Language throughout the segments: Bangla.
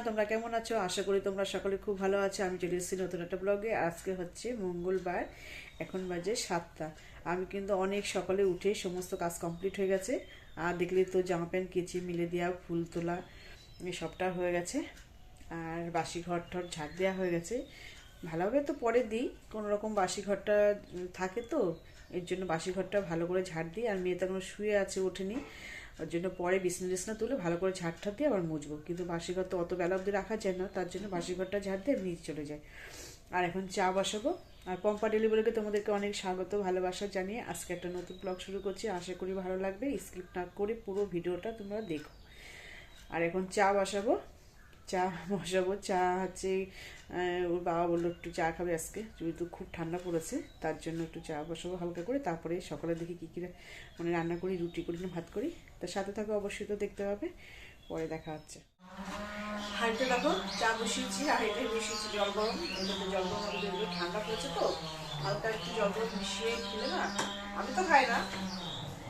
তোমরা কেমন আছো? আশা করি তোমরা সকলে খুব ভালো আছো। আমি চলে এসেছি নতুন একটা ব্লগে। আজকে হচ্ছে মঙ্গলবার, এখন বাজে 7টা। আমি কিন্তু অনেক সকালে উঠে সমস্ত কাজ কমপ্লিট হয়ে গেছে। আর দেখলে তো জামা প্যান্ট কেচি, মিলে দেওয়া, ফুল তোলা সবটা হয়ে গেছে। আর বাসি ঘর ঠর ঝাড় দেওয়া হয়ে গেছে। ভালোভাবে তো পরে দিই, কোনো রকম বাসি ঘরটা থাকে তো, এর জন্য বাসি ঘরটা ভালো করে ঝাড় দিই। আর মেয়ে তো এখনো শুয়ে আছে, ওঠেনি, ওর জন্য পরে বিছনা টিছনা তুলে ভালো করে ঝাড় ঠাড় দিয়ে আবার মুছবো। কিন্তু বাসি ঘর তো অত বেলা অবধি রাখা যায় না, তার জন্য বাসি ঘরটা ঝাড় দিয়ে নিচে চলে যায়। আর এখন চা বসাবো। আর পম্পা ডেলিভারিকে তোমাদেরকে অনেক স্বাগত, ভালোবাসা জানিয়ে আজকে একটা নতুন ব্লগ শুরু করছি। আশা করি ভালো লাগবে। স্কিপ না করে পুরো ভিডিওটা তোমরা দেখো। আর এখন চা বসাবো। চা হচ্ছে ওর বাবা বললো একটু চা খাবে আজকে, যেহেতু খুব ঠান্ডা পড়েছে, তার জন্য একটু চা বসাবো হালকা করে। তারপরে সকালে দেখি কী কী মানে রান্না করি, রুটি করি না ভাত করি। তার সাথে থাকো অবশ্যই, তো দেখতে পাবে। পরে দেখা হচ্ছে। হাঁড়িতে দেখো চা বসিয়েছি, হাঁড়িতে বসিয়েছি জল গরম। এগুলোতে জল গরম এগুলো ঠান্ডা পড়েছে তো, হালকা একটু জল গরম মিশিয়ে খেলে না, আমি তো খাই না,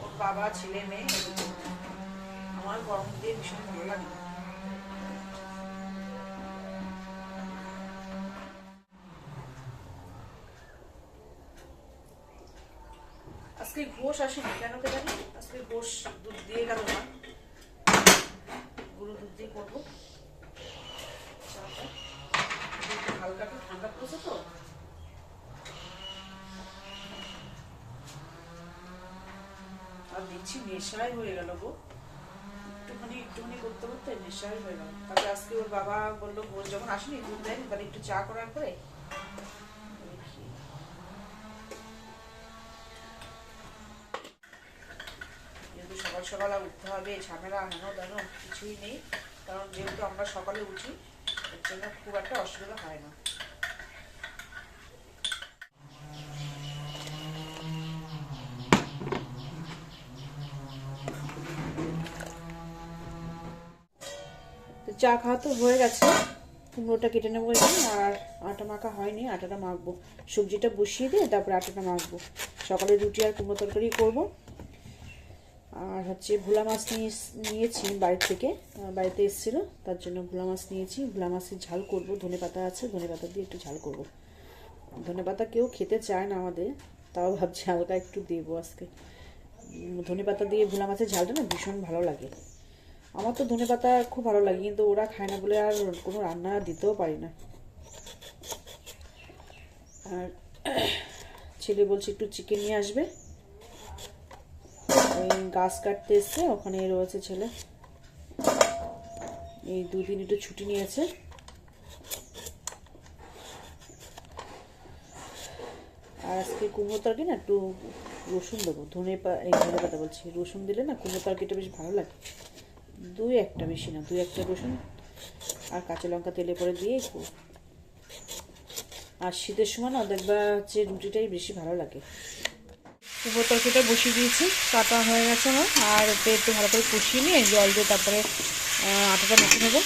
ওর বাবা ছেলে মেয়ে, আমার গরম দিয়ে ভীষণ ভালো লাগে। আজকে ঘোষ আসেনি কেন কে জানি, আজকে ঘোষ দুধ দিয়ে গেল না, গরু দুধ দিয়ে করবো চাটা। হালকা একটু ঠান্ডা পড়েছে তো, আর দেখছি নেশাই হয়ে গেল গো, একটুখানি করতে করতে নেশাই হয়ে গেল। তারপরে আজকে ওর বাবা বললো ঘোষ যখন আসেনি দুধ দেয়নি, তাহলে একটু চা করার পরে যেহেতু সকাল সকাল উঠতে হবে, ঝামেলা হেন দেন কিছুই নেই, কারণ যেহেতু আমরা সকালে উঠি, এর জন্য খুব একটা অসুবিধা হয় না। তো চা খাওয়া তো হয়ে গেছে, কুমড়োটা কেটে নেবো এখানে। আর আটা মাখা হয়নি, আটাটা মাখবো। সবজিটা বসিয়ে দিয়ে তারপরে আটাটা মাখবো। সকালে রুটি আর কুমড়ো তরকারি করবো। আর হচ্ছে ভোলা মাছ নিয়েছি বাড়ির থেকে, বাড়িতে এসেছিলো, তার জন্য ভোলা মাছ নিয়েছি। ভোলা মাছের ঝাল করবো, ধনে পাতা আছে, ধনে পাতা দিয়ে একটু ঝাল করবো। ধনে পাতা কেউ খেতে চায় না আমাদের, তাও ভাবছি হালকা একটু দেবো আজকে। ধনে পাতা দিয়ে ভোলা মাছের ঝালটা না ভীষণ ভালো লাগে। আমার তো ধনে পাতা খুব ভালো লাগে, কিন্তু ওরা খায় না বলে আর কোনো রান্না দিতেও পারি না। আর ছেলে বলছে একটু চিকেন নিয়ে আসবে, ওই গাছ কাটতে এসছে, ওখানে রয়েছে ছেলে। এই দুদিন একটু ছুটি নিয়েছে। আর আজকে কুমড়ো তরকারি না একটু রসুন দেবো, ধনে পাতা বলছি, রসুন দিলে না কুমড়ো তরকারিটা বেশ ভালো লাগে। দুই একটা, বেশি না, দুই একটা রসুন আর কাঁচা লঙ্কা তেলে করে দিয়ে। আর শীতের সময় না দেখবা হচ্ছে রুটিটাই বেশি ভালো লাগে। কুমড়ো তরকারিটা বসিয়ে দিয়েছি, কাটা হয়ে গেছে আমার। আর ওতে একটু ভালো করে কষিয়ে নিয়ে জল দিয়ে তারপরে আটাটা মেখে নেবো।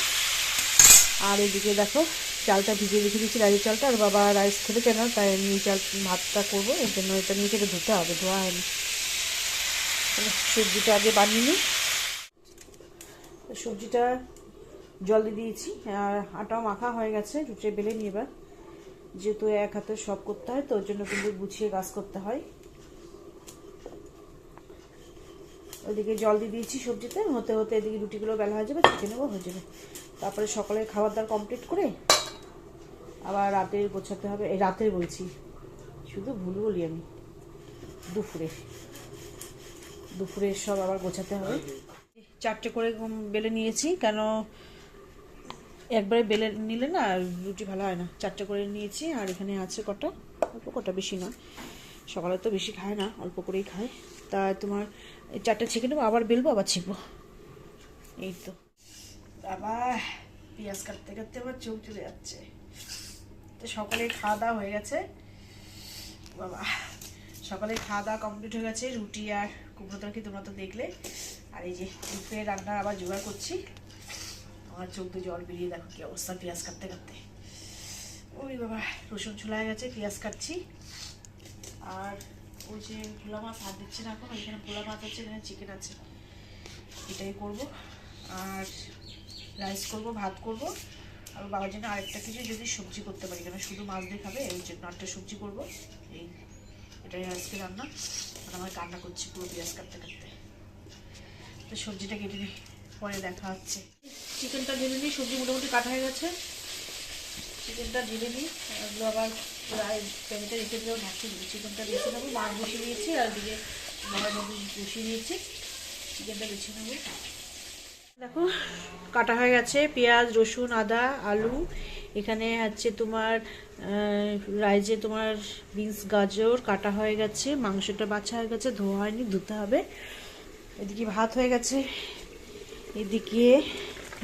আর এদিকে দেখো চালটা ভিজিয়ে রেখে দিচ্ছি, রাইসের চালটা। আর বাবা রাইস খেতে চায় না, তাই আমি এই চাল ভাতটা করবো, এর জন্য এটা নিয়ে থেকে ধুতে হবে, ধোয়া হয়নি। সবজিটা আগে বানিয়ে নিই। সবজিটা জল দিয়ে দিয়েছি, আর আটাও মাখা হয়ে গেছে, রুটি বেলে নিয়ে এবার, যেহেতু এক হাতে সব করতে হয় তো ওর জন্য কিন্তু গুছিয়ে কাজ করতে হয়। ওইদিকে জল দিয়ে দিয়েছি সবজিতে, হতে হতে এদিকে রুটিগুলো বেলা হয়ে যাবে, খেতে নেবো, হয়ে যাবে। তারপরে সকালে খাবার দাবার কমপ্লিট করে আবার রাতে গোছাতে হবে। এই রাতের বলছি, শুধু ভুল বলি আমি, দুপুরে সব আবার গোছাতে হবে। 4টে করে বেলে নিয়েছি, কেন একবারে বেলে নিলে না রুটি ভালো হয় না। 4টে করে নিয়েছি। আর এখানে আছে কটা, অল্প কটা, বেশি না, সকালে তো বেশি খায় না, অল্প করেই খায়। তা তোমার 4টে ছেঁকে নেবো, আবার বেলবো, আবার ছেঁকবো। এই তো বাবা, পেঁয়াজ কাটতে কাটতে আবার চোখ চলে যাচ্ছে। তো সকালে খাওয়া দাওয়া হয়ে গেছে বাবা, সকালে খাওয়া দাওয়া কমপ্লিট হয়ে গেছে। রুটি আর কুমড়ো তরকারি তোমরা তো দেখলে। আর এই যে দুপুরে রান্না আবার জোগাড় করছি। আমার চোখ দিয়ে জল বেরিয়ে দেখো কি অবস্থা পেঁয়াজ কাটতে কাটতে। ওই বাবা, রসুন ছোলা হয়ে গেছে, পেঁয়াজ কাটছি। আর ওই যে ভোলা মাছ হাত দিচ্ছি না এখন, এখানে ভোলা মাছ আছে, এখানে চিকেন আছে, এটাই করবো। আর রাইস করব, ভাত করব, আর বাবার জন্য আরেকটা কিছু যদি সবজি করতে পারি, কেন শুধু মাছ দিয়ে খাবে, এই জন্য একটা সবজি করব। এই এটাই আজকে রান্না। আর আমার কান্না করছি পুরো পেঁয়াজ কাটতে কাটতে। তো সবজিটা কেটে নিই, পরে দেখা হচ্ছে। চিকেনটা ঢেলে নিই, সবজি মোটামুটি কাটা হয়ে গেছে। চিকেনটা ঢেলে নিই, এগুলো আবার প্যানেটা রেখে দিলেও ঢাকতে দিই। চিকেনটা বেছে নেবো, মাছ বসিয়ে দিয়েছি, আর দিকে মাছের মধ্যে বসিয়ে দিয়েছি, চিকেনটা বেছে নেবো। দেখো কাটা হয়ে গেছে পেঁয়াজ, রসুন, আদা, আলু। এখানে হচ্ছে তোমার রাইজে তোমার বিনস, গাজর কাটা হয়ে গেছে। মাংসটা বাছা হয়ে গেছে, ধোয়া হয়নি, ধুতে হবে। এদিকে ভাত হয়ে গেছে, এদিকে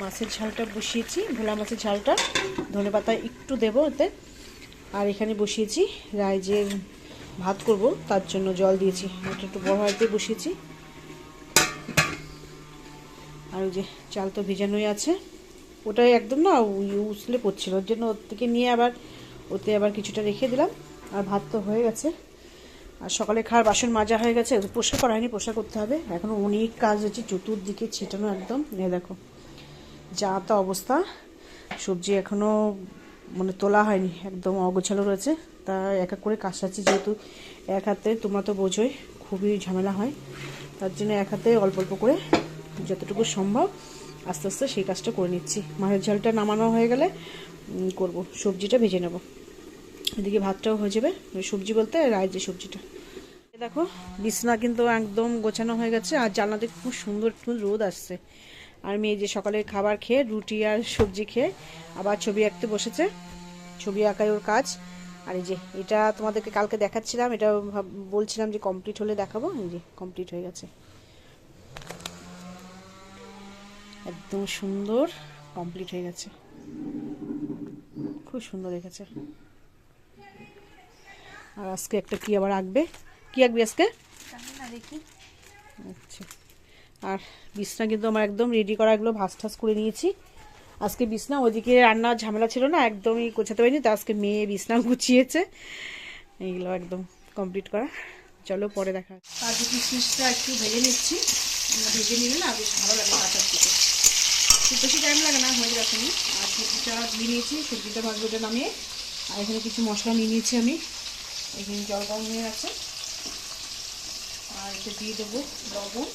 মাছের ঝালটা বসিয়েছি, ভোলা মাছের ঝালটা, ধনেপাতা একটু দেবো ওতে। আর এখানে বসিয়েছি রাইজের ভাত করব, তার জন্য জল দিয়েছি, ওটা একটু বড় হাঁড়িতে বসিয়েছি। আর ওই যে চাল তো ভেজানোই আছে, ওটাই একদম না উছলে পড়ছিল, ওর জন্য ওর থেকে নিয়ে আবার ওতে আবার কিছুটা রেখে দিলাম। আর ভাত তো হয়ে গেছে, আর সকালে খাওয়ার বাসন মাজা হয়ে গেছে, পরিষ্কার করা হয়নি, পরিষ্কার করতে হবে। এখনও অনেক কাজ হচ্ছে, চতুর্দিকে ছিটানো একদম। দেখো যা তা অবস্থা, সবজি এখনও মানে তোলা হয়নি, একদম অগোছালো রয়েছে। তা এক এক করে কাজ সারছি, যেহেতু এক হাতে তোমরা তো বোঝোই খুবই ঝামেলা হয়, তার জন্য এক হাতে অল্প অল্প করে যতটুকু সম্ভব আস্তে আস্তে সেই কাজটা করে নিচ্ছি। মাছের ঝালটা নামানো হয়ে গেলে করব, সবজিটা ভেজে নেব। এদিকে ভাতটাও হয়ে যাবে, সবজি বলতে রাইজের সবজিটা। দেখো বিছনা কিন্তু একদম গোছানো হয়ে গেছে, আর জানলা থেকে খুব সুন্দর রোদ আসছে। আর মেয়ে যে সকালে খাবার খেয়ে রুটি আর সবজি খেয়ে আবার ছবি আঁকতে বসেছে, ছবি আঁকাই ওর কাজ। আর এই যে এটা তোমাদেরকে কালকে দেখাচ্ছিলাম, এটা বলছিলাম যে কমপ্লিট হলে দেখাবো। এই যে কমপ্লিট হয়ে গেছে, একদম সুন্দর কমপ্লিট হয়ে গেছে, খুব সুন্দর দেখেছে। আর আজকে একটা কি আবার আঁকবে, কি আঁকবি আজকে দেখি। আচ্ছা, আর বিছনা কিন্তু আমার একদম রেডি করা, এগুলো ভাজ ঠাজ করে নিয়েছি। আজকে বিছনা, ওইদিকে রান্নার ঝামেলা ছিল না, একদমই গোছাতে পারিনি, তো আজকে মেয়ে বিছনা গুছিয়েছে। এইগুলো একদম কমপ্লিট করা। চলো পরে দেখা। কাজু কিশমিশটা একটু ভেজে নিচ্ছি, ভেজে নিলে না বেশ ভালো লাগে কাঁচার দিকে, খুব বেশি টাইম লাগে না, হয়ে রাখুনি। আর সবজিটা দিয়ে নিয়েছি, সবজিটা ভাজবোটা নামিয়ে। আর এখানে কিছু মশলা নিয়ে নিয়েছি আমি, এখানে জল গরম হয়ে আছে। আর একটু দিয়ে দেবো লবণ,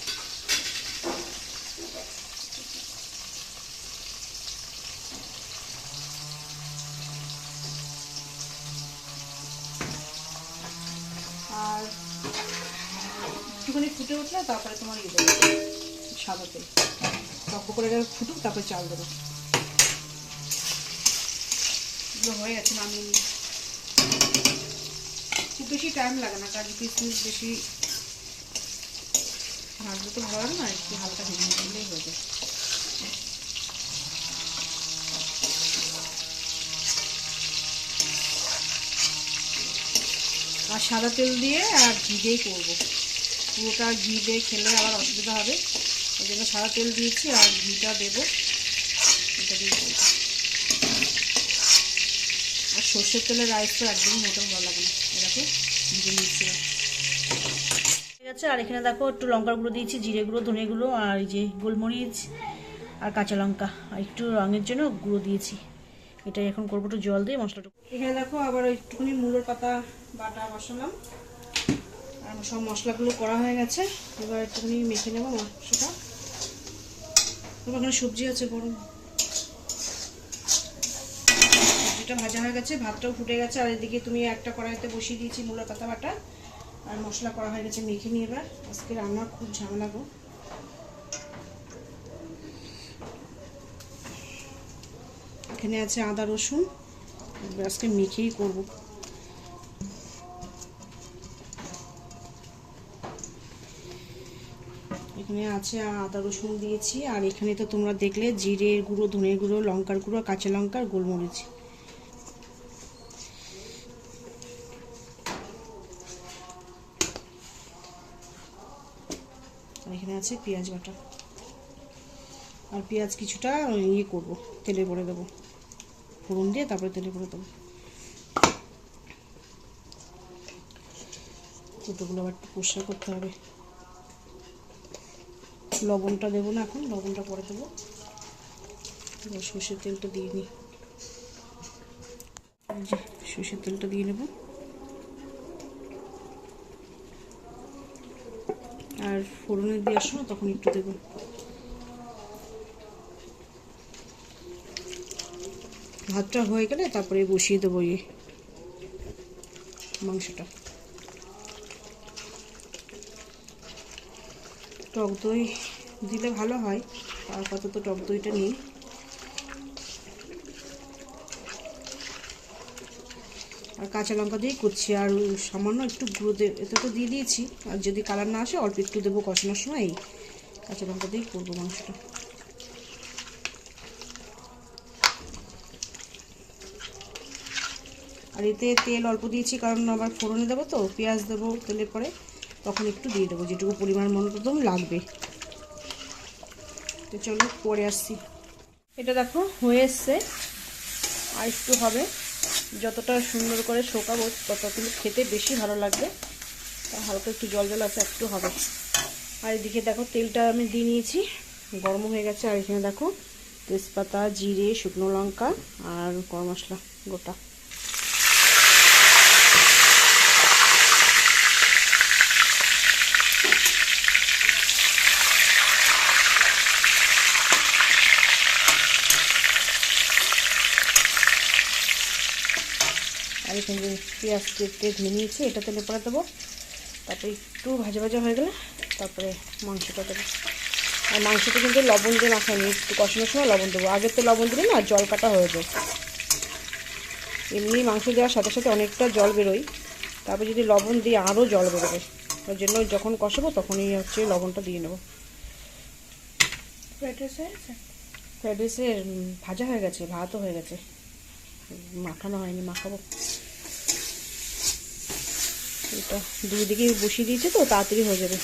আর একটুখানি ফুটে উঠলে তারপরে তোমার ইয়ে দেবো সাদা তেল, টক করে ফুটুক, তারপরে চাল দেবো। এগুলো হয়ে গেছে, আমি খুব বেশি টাইম লাগে না, কাজু কিশমিশ বেশি ভাজতে তো ভালো লাগে না, একটু হালকা ভেজে নিলেই হয়ে যায়। আর সাদা তেল দিয়ে আর ঘি দিয়েই করবো, পুরোটা ঘি দিয়ে খেলে আবার অসুবিধা হবে, ওই জন্য সাদা তেল দিয়েছি, আর ঘিটা দেবো, এটা দিয়ে করবো। আর সর্ষের তেলের রাইস তো একদমই মোটেও ভালো লাগে না, এরকম ভিজে নিচ্ছি। ঠিক আছে, আর এখানে দেখো একটু লঙ্কার গুঁড়ো দিয়েছি, জিরে গুঁড়ো, ধনে গুঁড়ো, আর এই যে গোলমরিচ আর কাঁচা লঙ্কা, আর একটু রঙের জন্য গুঁড়ো দিয়েছি। এটাই এখন করবো, একটু জল দিয়ে মশলাটা। এখানে দেখো আবার একটুখানি মুলোর পাতা বাটা বসালাম, আর সব মশলাগুলো করা হয়ে গেছে। এবার একটুখানি মেখে নেবো মাংসটা। এখানে সবজি আছে গরম, সবজিটা ভাজা হয়ে গেছে, ভাতটাও ফুটে গেছে। আর এদিকে তুমি একটা কড়াইতে বসিয়ে দিয়েছি মুলোর পাতা বাটা, আর মশলা করা হয়ে গেছে, মেখে নিয়ে এবার আজকে রান্না খুব ঝামেলা গো। এখানে আছে আদা রসুন, আজকে মেখেই করবো। এখানে আছে আদা রসুন দিয়েছি, আর এখানে তো তোমরা দেখলে জিরের গুঁড়ো, ধনের গুঁড়ো, লঙ্কার গুঁড়ো, কাঁচা লঙ্কা, গোলমরিচ। আর এখানে আছে পেঁয়াজ বাটা, আর পেঁয়াজ কিছুটা ইয়ে করবো, তেলে ভরে দেবো, ফোড়ন দিয়ে তারপরে তেলে ভরে দেবো। দুটোগুলো আবার একটু পরিষ্কার করতে হবে। লবণটা দেবো না এখন, লবণটা পরে দেবো। সর্ষের তেলটা দিয়ে নিই, সর্ষের তেলটা দিয়ে নেব। আর ফোড়নে দিয়ে আসো তখন একটু দেবো। ভাতটা হয়ে গেলে তারপরে বসিয়ে দেবো মাংসটা। টক দই দিলে ভালো হয়, আর কত তো টক দইটা নেই। আর কাঁচা লঙ্কা দিয়েই করছি, আর সামান্য একটু গুঁড়ো এতে তো দিয়ে দিয়েছি, আর যদি কালার না আসে অল্প একটু দেবো কষানোর সময়। এই কাঁচা লঙ্কা দিয়েই করবো মাংসটা। আর এতে তেল অল্প দিয়েছি, কারণ আবার ফোড়নে দেবো তো, পেঁয়াজ দেবো তেলের পরে, তখন একটু দিয়ে দেবো যেটুকু পরিমাণ মতো লাগবে। তো চলো পরে আসছি। এটা দেখো হয়ে এসছে, আর একটু হবে। যতটা সুন্দর করে শোকাবো তত কিন্তু খেতে বেশি ভালো লাগবে। হালকা একটু জল জল আছে, একটু হবে। আর এদিকে দেখো তেলটা আমি দিয়ে নিয়েছি, গরম হয়ে গেছে। আর এখানে দেখো তেজপাতা, জিরে, শুকনো লঙ্কা আর গরম মশলা গোটা। আর এখানে পেঁয়াজ কেটে ধুয়ে নিয়েছি, এটা তেলে পরে দেবো। তারপরে একটু ভাজা ভাজা হয়ে গেলে তারপরে মাংসটা দেবো। আর মাংসটা কিন্তু লবণ দিয়ে মাখাইনি, একটু কষানোর সময় লবণ দেবো। আগের তো লবণ দিলে না জল কাটা হয়ে যায়। এমনি মাংস দেওয়ার সাথে সাথে অনেকটা জল বেরোয়, তারপর যদি লবণ দিয়ে আরও জল বেরোবে। ওই জন্য যখন কষাবো তখনই হচ্ছে লবণটা দিয়ে নেবো। ফ্রাইড রাইসের ভাজা হয়ে গেছে, ভাতও হয়ে গেছে, মাখানো হয়নি, মাখাবো। এটা দুই দিকে বসিয়ে দিয়েছে তো তাড়াতাড়ি হয়ে যাবে।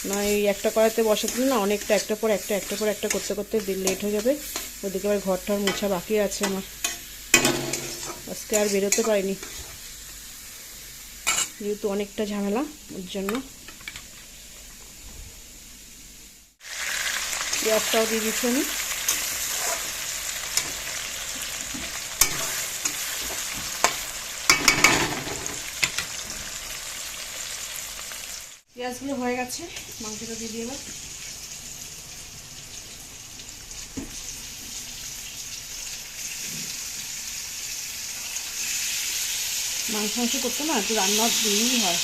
না এই একটা কড়াইতে বসাতে না অনেকটা, একটা পর একটা করতে করতে লেট হয়ে যাবে। ওদিকে আবার ঘরটার মোছা বাকি আছে আমার, আজকে আর বেরোতে পারিনি যেহেতু অনেকটা ঝামেলা। ওর জন্য পেঁয়াজটাও দিয়ে দিচ্ছি আমি। পেঁয়াজগুলো হয়ে গেছে, মাংসটা দিয়ে দিয়ে এবার। মাংস করতে না একটু রান্না দেরিই হয়।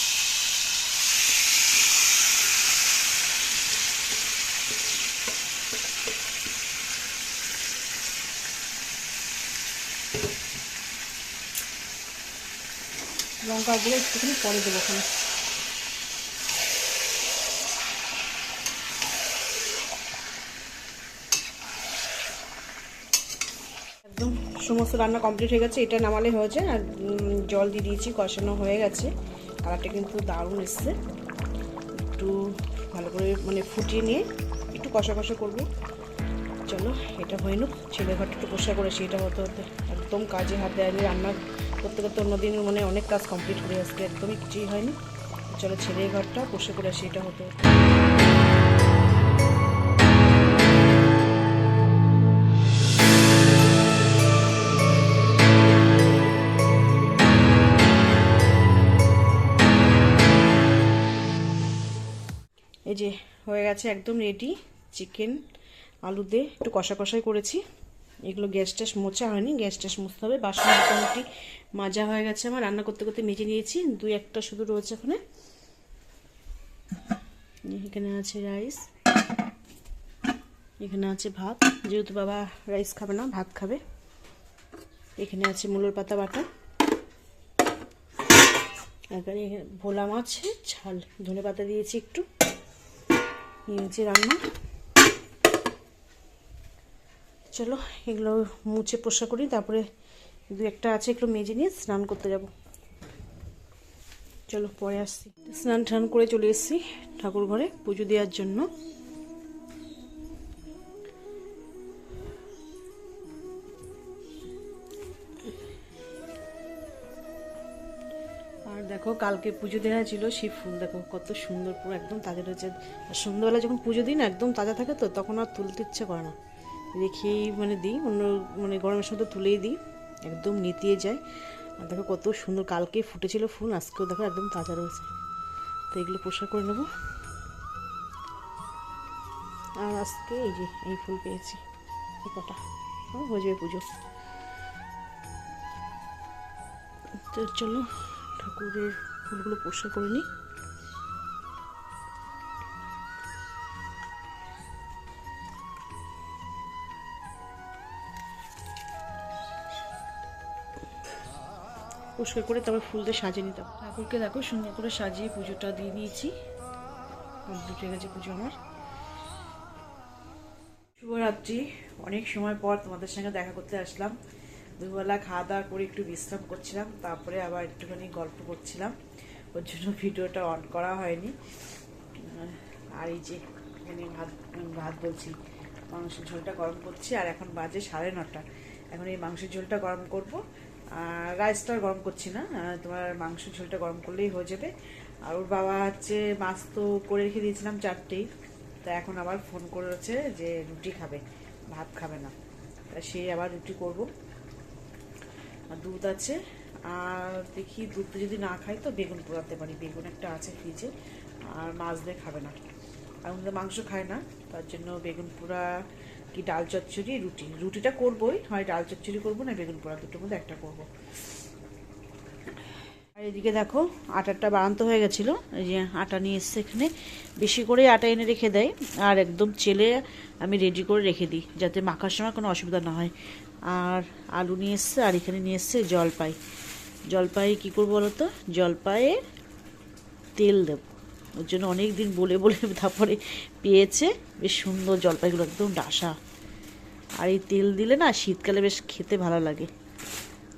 লঙ্কাগুলো একটুখানি পরে দেবো ওখানে। একদম সমস্ত রান্না কমপ্লিট হয়ে গেছে, এটা নামালে হয়েছে। আর জল দিয়ে দিয়েছি, কষানো হয়ে গেছে। কালারটা কিন্তু দারুণ এসছে। একটু ভালো করে মানে ফুটিয়ে নিয়ে একটু কষা কষা করবো। চলো এটা হয়ে নুক, ছেলে ঘরটা একটু পোষা করে সেটা হতে হতে একদম কাজে হাত দেয়নি। রান্না করতে করতে অন্যদিন মানে অনেক কাজ কমপ্লিট করে আসছে, একদমই কিছুই হয়নি। চলো ছেলের ঘরটা পোষা করে সেটা হতে হতে। এই যে হয়ে গেছে একদম রেডি। চিকেন আলু দিয়ে একটু কষা কষাই করেছি। এগুলো গ্যাস ট্যাস মোছা হয়নি, গ্যাস ট্যাস মুছতে হবে। বাসন মোটামুটি মাজা হয়ে গেছে আমার, রান্না করতে করতে মেজে নিয়েছি। দুই একটা শুধু রয়েছে ওখানে। এখানে আছে রাইস, এখানে আছে ভাত, যেহেতু বাবা রাইস খাবে না ভাত খাবে। এখানে আছে মূলোর পাতা বাটা, এখানে ভোলা মাছের ঝাল, ধনে পাতা দিয়েছি একটু, নিয়েছি রান্না। চলো এগুলো মুছে পোষা করি, তারপরে দু একটা আছে একটু মেজে নিয়ে স্নান করতে যাব। চলো পরে আসছি। স্নান টান করে চলে এসেছি ঠাকুর ঘরে পুজো দেওয়ার জন্য। আর দেখো কালকে পুজো দেওয়া ছিল, শিব ফুল দেখো কত সুন্দর, পুরো একদম তাজা রয়েছে। আর সন্ধ্যাবেলা যখন পুজো দিই না একদম তাজা থাকে তো, তখন আর তুলতে ইচ্ছে করে না, রেখেই মানে দিই, অন্য মানে গরমের সময় তো তুলেই দিই, একদম নেতিয়ে যায়। আর দেখো কত সুন্দর, কালকে ফুটেছিল ফুল, আজকেও দেখো একদম তাজা রয়েছে। তো এগুলো পরিষ্কার করে নেবো। আর আজকে এই যে এই ফুল পেয়েছি, এই কটা হয়ে যাবে পুজো। তো চলো ঠাকুরের ফুলগুলো পরিষ্কার করে নিই। পরিষ্কার করে তারপর ফুল দিয়ে সাজিয়ে নিতাম। ঠাকুরকে দেখো সুন্দর করে সাজিয়ে পুজোটা দিয়ে নিয়েছি, কমপ্লিট হয়ে গেছে পুজো আমার। শুভরাত্রি। অনেক সময় পর তোমাদের সঙ্গে দেখা করতে আসলাম। দুবেলা খাওয়া দাওয়া করে একটু বিশ্রাম করছিলাম, তারপরে আবার একটুখানি গল্প করছিলাম, ওর জন্য ভিডিওটা অন করা হয়নি। আর এই যে এখানে ভাত বলছি, মাংসের ঝোলটা গরম করছি। আর এখন বাজে 9:30। এখন এই মাংসের ঝোলটা গরম করব, আর রাইসটা গরম করছি না, তোমার মাংসের ঝোলটা গরম করলেই হয়ে যাবে। আর ওর বাবা হচ্ছে মাছ তো করে রেখে দিয়েছিলাম 4টেই, তা এখন আবার ফোন করেছে যে রুটি খাবে, ভাত খাবে না। তা সে আবার রুটি করব। আর দুধ আছে, আর দেখি দুধটা যদি না খাই তো বেগুন পোড়াতে পারি, বেগুন একটা আছে ফ্রিজে। আর মাছ দিয়ে খাবে না, আর আমাদের মাংস খায় না, তার জন্য বেগুন পোড়া কি ডাল চচ্চড়ি, রুটিটা করবোই, হয় ডাল চচ্চড়ি করবো না বেগুন পোড়া, দুটোর মধ্যে একটা করবো। আর এদিকে দেখো আটাটা বাড়ান্ত হয়ে গেছিলো, এই যে আটা নিয়ে এসছে এখানে, বেশি করে আটা এনে রেখে দেয়, আর একদম চেলে আমি রেডি করে রেখে দিই যাতে মাখার সময় কোনো অসুবিধা না হয়। আর আলু নিয়ে এসছে, আর এখানে নিয়ে এসছে জলপাই কী করবো বলো তো, জলপাইয়ে তেল দেব, ওর জন্য অনেক দিন বলে বলে তারপরে পেয়েছে। বেশ সুন্দর জলপাইগুলো, একদম ডাসা। আর এই তেল দিলে না শীতকালে বেশ খেতে ভালো লাগে।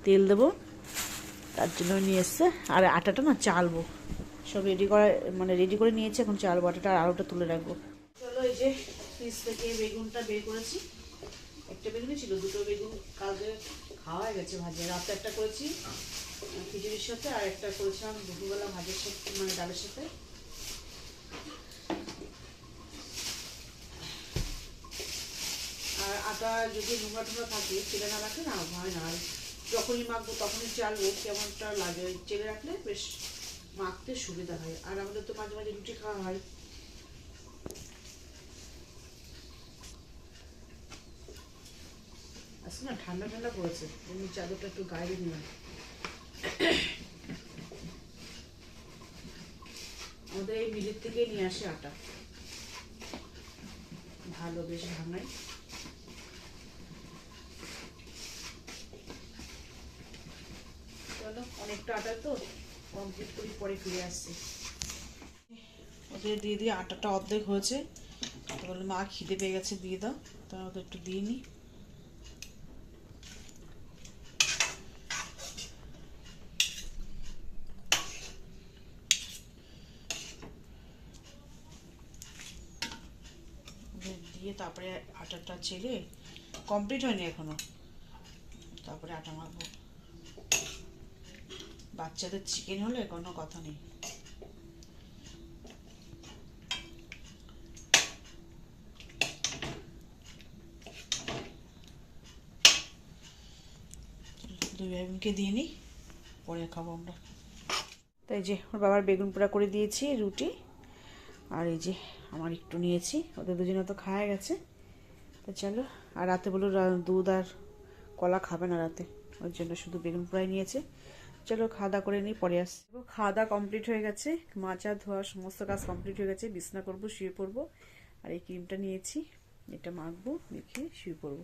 তেল দেবো, তার জন্য নিয়ে এসছে। আর আটাটা না চালবো, সব রেডি করে নিয়েছি, এখন চালবো আটাটা, আর আলুটা তুলে রাখবো। চলো এই যে ফ্রিজ থেকে বেগুনটা বের করেছি, একটা বেগুনই ছিল, দুটো বেগুন কালকে খাওয়া হয়ে গেছে ভাজে। রাতে একটা করেছি খিচুড়ির সাথে, আর একটা করেছিলাম দুপুরবেলা ভাজের সাথে, মানে ডালের সাথে। আর আটা যদি নোংরা টোংরা থাকে চেলে না রাখলে না হয় না, আর যখনই মাখবো তখনই চালবো কেমনটা লাগে, চেলে রাখলে বেশ মাখতে সুবিধা হয়। আর আমাদের তো মাঝে মাঝে রুটি খাওয়া হয়। আজকে না ঠান্ডা ঠান্ডা পড়েছে, এমনি চাদরটা একটু গায়ে নিলাম। আমাদের এই মিলের থেকেই নিয়ে আসে আটা, ভালো বেশ ভাঙাই। চলো অনেকটা আটা তো কমপ্লিট করি, পরে ফিরে আসছি। ওদের দিয়ে দিয়ে আটাটা অর্ধেক হয়েছে, তো বললো মা খিদে পেয়ে গেছে দিয়ে দাও, তা ওদের একটু দিয়ে নিই। দিয়ে তারপরে আটাটা চেলে, কমপ্লিট হয়নি এখনো, তারপরে আটা মাখবো। বাচ্চাদের চিকেন হলে কোনো কথা নেই। দুই ভাই বোনকে দিয়ে নিই, পরে খাবো আমরা। তাই যে ওর বাবার বেগুন পোড়া করে দিয়েছি রুটি, আর এই যে আমার একটু নিয়েছি, ওদের দুজনে তো খাওয়া গেছে। তো চলো, আর রাতে বলো দুধ আর কলা খাবে না রাতে, ওর জন্য শুধু বেগুন পোড়াই নিয়েছে। চলো খাওয়া দাওয়া করে নিই, পরে আসছি। খাওয়া দাওয়া কমপ্লিট হয়ে গেছে, মাজা ধোয়া সমস্ত কাজ কমপ্লিট হয়ে গেছে, বিছানা করবো, শুয়ে পড়বো। আর এই ক্রিমটা নিয়েছি, এটা মাখবো, মেখে শুয়ে পড়বো।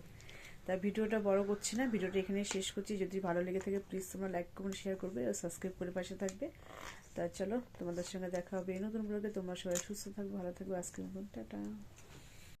তা ভিডিওটা বড় করছি না, ভিডিওটা এখানে শেষ করছি। যদি ভালো লেগে থাকে প্লিজ তোমরা লাইক কমেন্ট শেয়ার করবে আর সাবস্ক্রাইব করে পাশে থাকবে। তা চলো তোমাদের সঙ্গে দেখা হবে এই নতুন ব্লগে। তোমরা সবাই সুস্থ থাকবে, ভালো থাকবে। আজকের মতন টাটা।